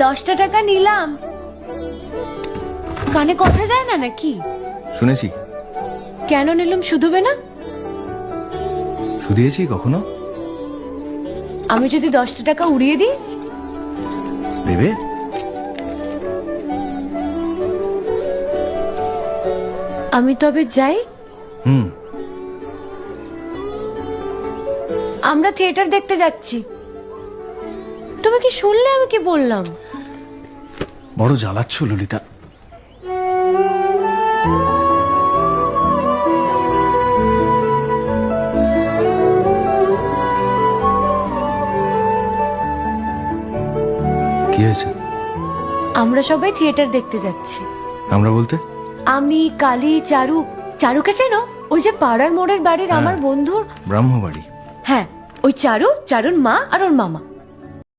10টা টাকা নিলাম। কানে কথা যায় না নাকি? শুনেছি। কেন নিলাম? শুধুবে না? শুধিয়েছি কখনো? আমি যদি 10টা টাকা উড়িয়ে দিই? দেবে? আমি তবে যাই। আমরা থিয়েটার দেখতে যাচ্ছি। তুমি কি শুনলে আমি কি বললাম? বড় জ্বালাচ্ছ ললিতা। কি হয়েছে? আমরা সবাই থিয়েটার দেখতে যাচ্ছি। আমরা বলতে? আমি, কালী, চারু। চারুকে চেনো? ওই যে পাড়ার মোড়ের বাড়ির আমার বন্ধুর ব্রাহ্মবাড়ি। হ্যাঁ, ওই চারু, চারুর মা আর ওর মামা।